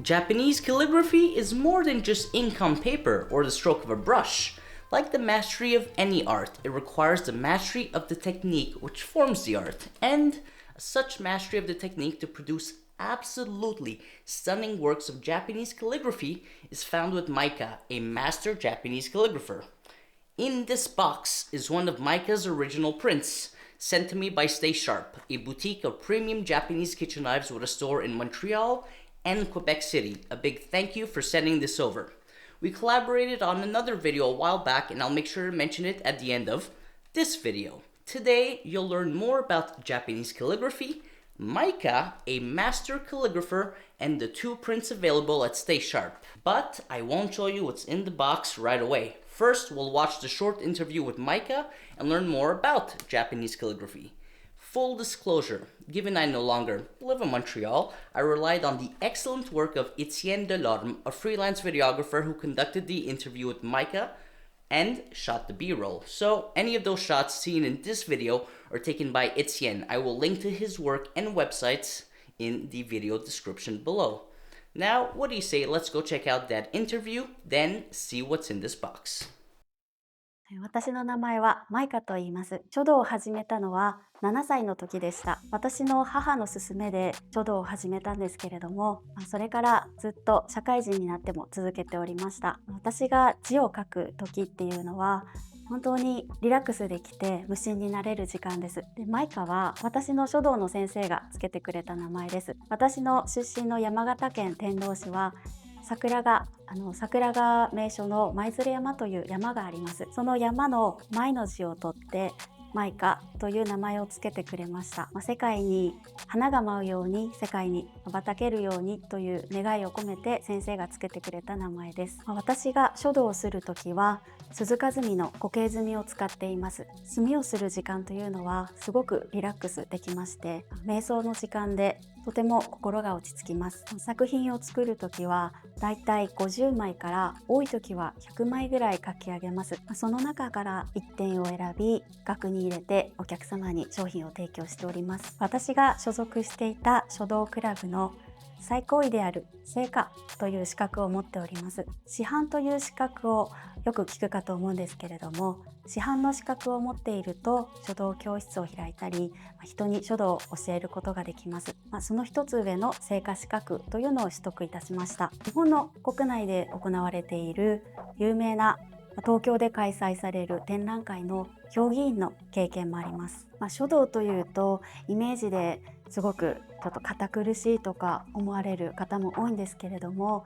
Japanese calligraphy is more than just ink on paper or the stroke of a brush. Like the mastery of any art, it requires the mastery of the technique which forms the art, and such mastery of the technique to produce absolutely stunning works of Japanese calligraphy is found with Maika, a master Japanese calligrapher. In this box is one of Maika's original prints, sent to me by Stay Sharp, a boutique of premium Japanese kitchen knives with a store in Montreal and Quebec City. A big thank you for sending this over. We collaborated on another video a while back, and I'll make sure to mention it at the end of this video. Today, you'll learn more about Japanese calligraphy, Maika, a master calligrapher, and the 2 prints available at Stay Sharp. But I won't show you what's in the box right away. First, we'll watch the short interview with Maika and learn more about Japanese calligraphy. Full disclosure, given I no longer live in Montreal, I relied on the excellent work of Etienne Delorme, a freelance videographer who conducted the interview with Maika and shot the B-roll. So any of those shots seen in this video are taken by Etienne. I will link to his work and websites in the video description below. Now, what do you say? Let's go check out that interview, then see what's in this box. 私の名前はマイカと言います。書道を始めたのは7歳の時でした。私の母の勧めで書道を始めたんですけれども、それからずっと社会人になっても続けておりました。私が字を書く時っていうのは本当にリラックスできて無心になれる時間です。で、マイカは私の書道の先生がつけてくれた名前です。私の出身の山形県天童市は桜が名所の舞鶴山という山があります。その山の舞の字を取ってマイカという名前をつけてくれました。世界に花が舞うように、世界に羽ばたけるようにという願いを込めて先生がつけてくれた名前です。私が書道をするときは鈴鹿墨の固形墨を使っています。墨をする時間というのはすごくリラックスできまして、瞑想の時間でとても心が落ち着きます。作品を作るときはだいたい50枚から多いときは100枚ぐらい書き上げます。その中から1点を選び額に入れてお客様に商品を提供しております。私が所属していた書道クラブの最高位である正科という資格を持っております。師範という資格をよく聞くかと思うんですけれども、師範の資格を持っていると書道教室を開いたり人に書道を教えることができます。その一つ上の正科資格というのを取得いたしました。日本の国内で行われている有名な東京で開催される展覧会の評議員の経験もあります。書道というとイメージですごくちょっと堅苦しいとか思われる方も多いんですけれども、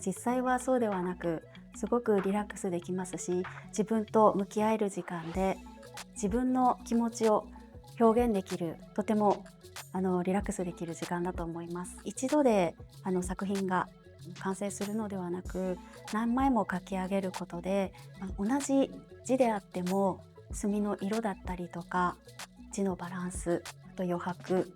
実際はそうではなくすごくリラックスできますし、自分と向き合える時間で自分の気持ちを表現できる、とてもリラックスできる時間だと思います。一度で作品が完成するのではなく、何枚も書き上げることで同じ字であっても墨の色だったりとか字のバランス、あと余白、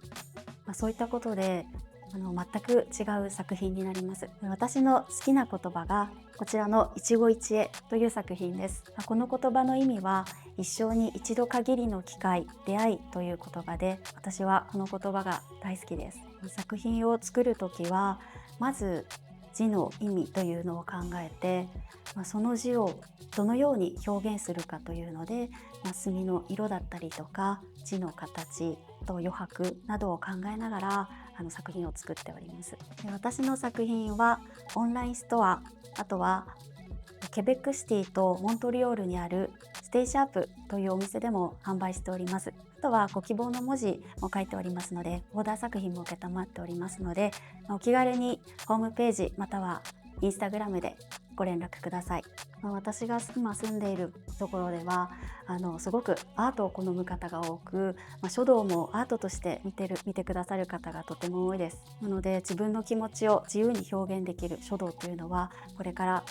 そういったことで全く違う作品になります。私の好きな言葉がこちらの一期一会という作品です。この言葉の意味は一生に一度限りの機会、出会いという言葉で、私はこの言葉が大好きです。作品を作るときはまず字の意味というのを考えて、その字をどのように表現するかというので、墨の色だったりとか字の形と余白などを考えながら作品を作っております。私の作品はオンラインストア、あとはケベックシティとモントリオールにあるステイシャープというお店でも販売しております。あとはご希望の文字も書いておりますので、オーダー作品も承っておりますので、お気軽にホームページまたはインスタグラムでご連絡ください。私が今住んでいるところではすごくアートを好む方が多く、書道もアートとして見てくださる方がとても多いです。なので自分の気持ちを自由に表現できる書道というのはこれから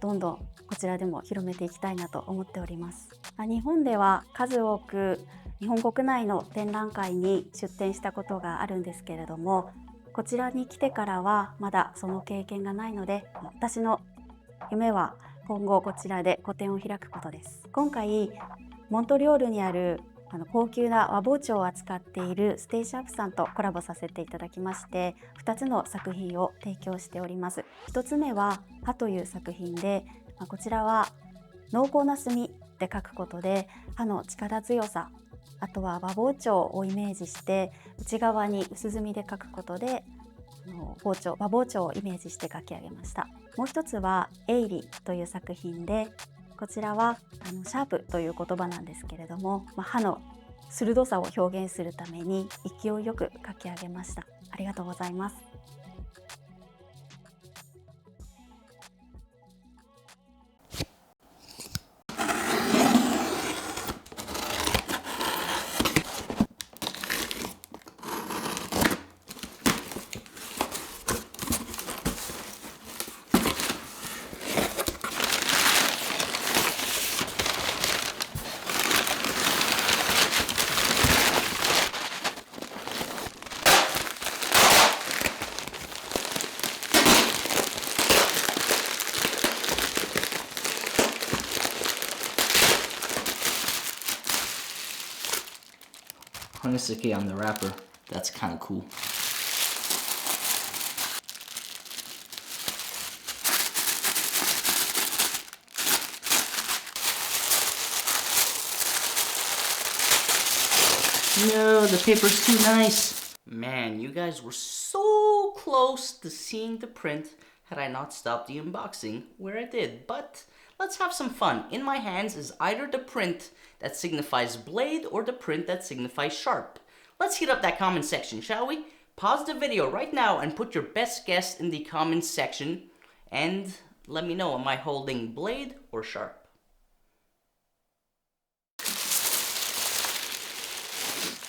どんどんこちらでも広めていきたいなと思っております。日本では数多く日本国内の展覧会に出展したことがあるんですけれども、こちらに来てからはまだその経験がないので、私の夢は今後こちらで個展を開くことです。今回モントリオールにある高級な和包丁を扱っているステイシャープさんとコラボさせていただきまして、2つの作品を提供しております。1つ目は刃という作品で、こちらは濃厚な墨で描くことで刃の力強さ、あとは和包丁をイメージして内側に薄墨で描くことで和包丁をイメージして描き上げました。もう一つはエイリという作品で、こちらはシャープという言葉なんですけれども、刃の鋭さを表現するために勢いよく描き上げました。ありがとうございます。Hanesake on the wrapper. That's kind of cool. No, the paper's too nice. Man, you guys were so close to seeing the print had I not stopped the unboxing where I did. But let's have some fun. In my hands is either the print that signifies blade or the print that signifies sharp. Let's heat up that comment section, shall we? Pause the video right now and put your best guess in the comments section and let me know, am I holding blade or sharp?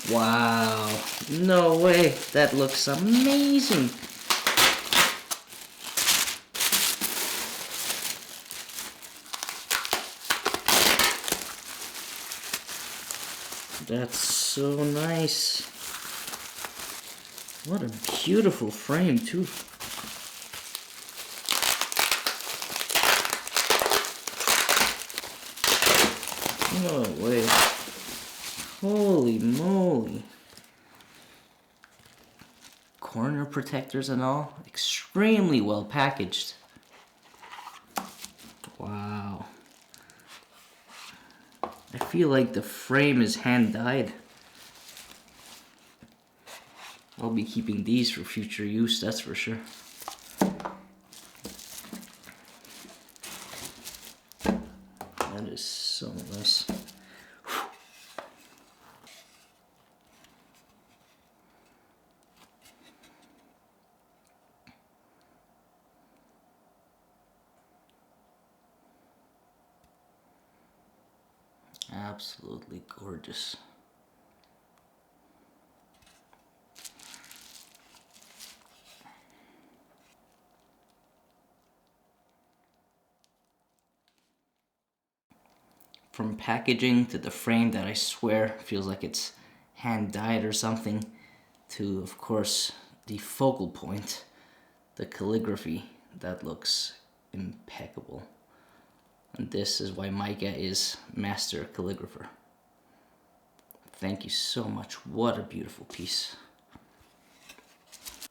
Wow, no way, that looks amazing. That's so nice. What a beautiful frame too. No way. Holy moly. Corner protectors and all. Extremely well packaged. Wow. I feel like the frame is hand dyed. I'll be keeping these for future use, that's for sure. That is so nice. Absolutely gorgeous. From packaging to the frame that I swear feels like it's hand dyed or something, to of course the focal point, the calligraphy, that looks impeccable. And this is why Maika is master calligrapher. Thank you so much. What a beautiful piece.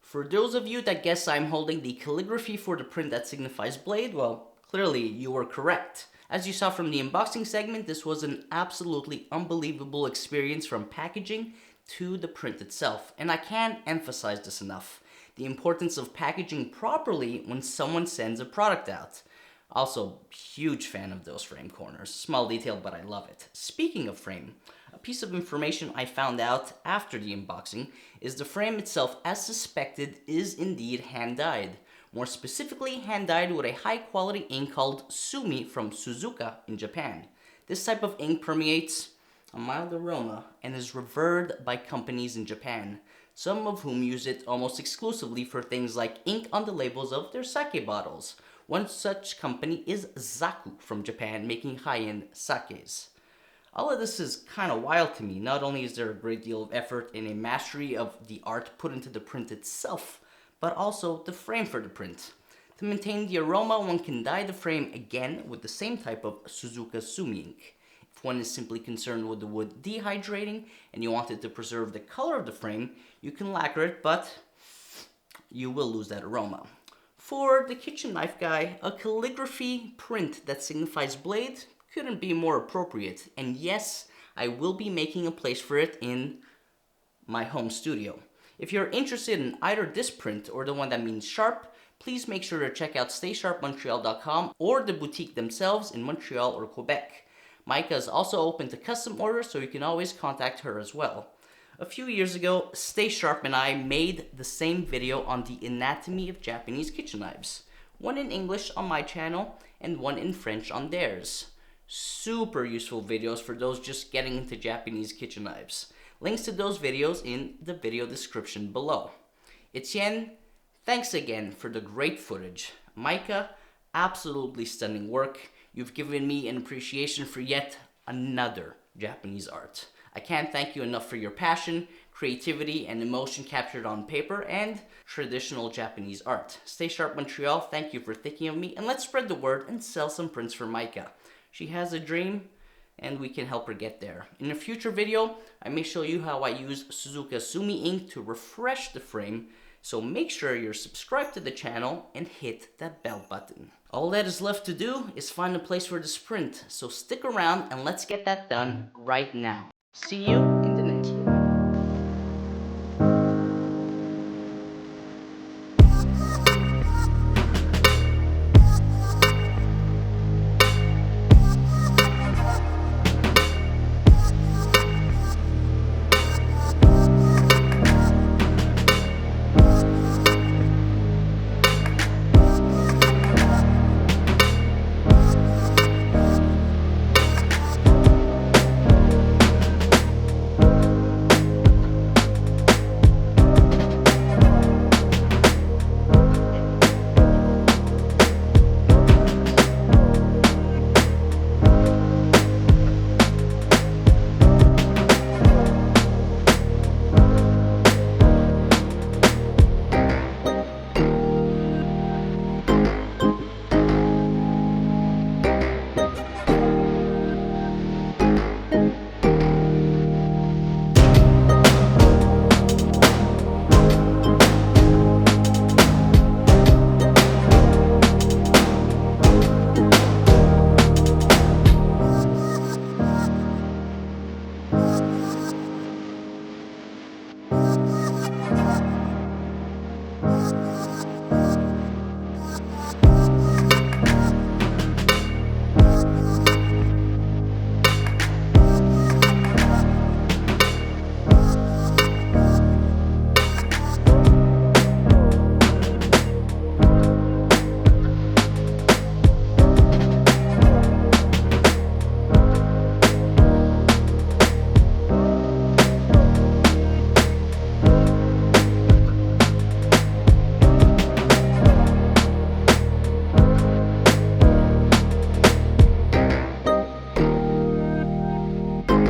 For those of you that guess I'm holding the calligraphy for the print that signifies blade, well, clearly you were correct. As you saw from the unboxing segment, this was an absolutely unbelievable experience from packaging to the print itself. And I can't emphasize this enough. The importance of packaging properly when someone sends a product out. Also, huge fan of those frame corners. Small detail, but I love it. Speaking of frame, a piece of information I found out after the unboxing is the frame itself, as suspected, is indeed hand-dyed. More specifically, hand-dyed with a high-quality ink called Sumi from Suzuka in Japan. This type of ink permeates a mild aroma and is revered by companies in Japan, some of whom use it almost exclusively for things like ink on the labels of their sake bottles. One such company is Zaku from Japan, making high-end sakes. All of this is kind of wild to me. Not only is there a great deal of effort and a mastery of the art put into the print itself, but also the frame for the print. To maintain the aroma, one can dye the frame again with the same type of Suzuka Sumi ink. If one is simply concerned with the wood dehydrating and you wanted to preserve the color of the frame, you can lacquer it, but you will lose that aroma. For the kitchen knife guy, a calligraphy print that signifies blade couldn't be more appropriate. And yes, I will be making a place for it in my home studio. If you're interested in either this print or the one that means sharp, please make sure to check out staysharpmtl.com or the boutique themselves in Montreal or Quebec. Maika is also open to custom orders, so you can always contact her as well. A few years ago, Stay Sharp and I made the same video on the anatomy of Japanese kitchen knives. One in English on my channel and one in French on theirs. Super useful videos for those just getting into Japanese kitchen knives. Links to those videos in the video description below. Etienne, thanks again for the great footage. Maika, absolutely stunning work. You've given me an appreciation for yet another Japanese art. I can't thank you enough for your passion, creativity, and emotion captured on paper and traditional Japanese art. Stay Sharp Montreal, thank you for thinking of me, and let's spread the word and sell some prints for Maika. She has a dream, and we can help her get there. In a future video, I may show you how I use Suzuka Sumi ink to refresh the frame, so make sure you're subscribed to the channel and hit that bell button. All that is left to do is find a place for this print, so stick around and let's get that done right now. See you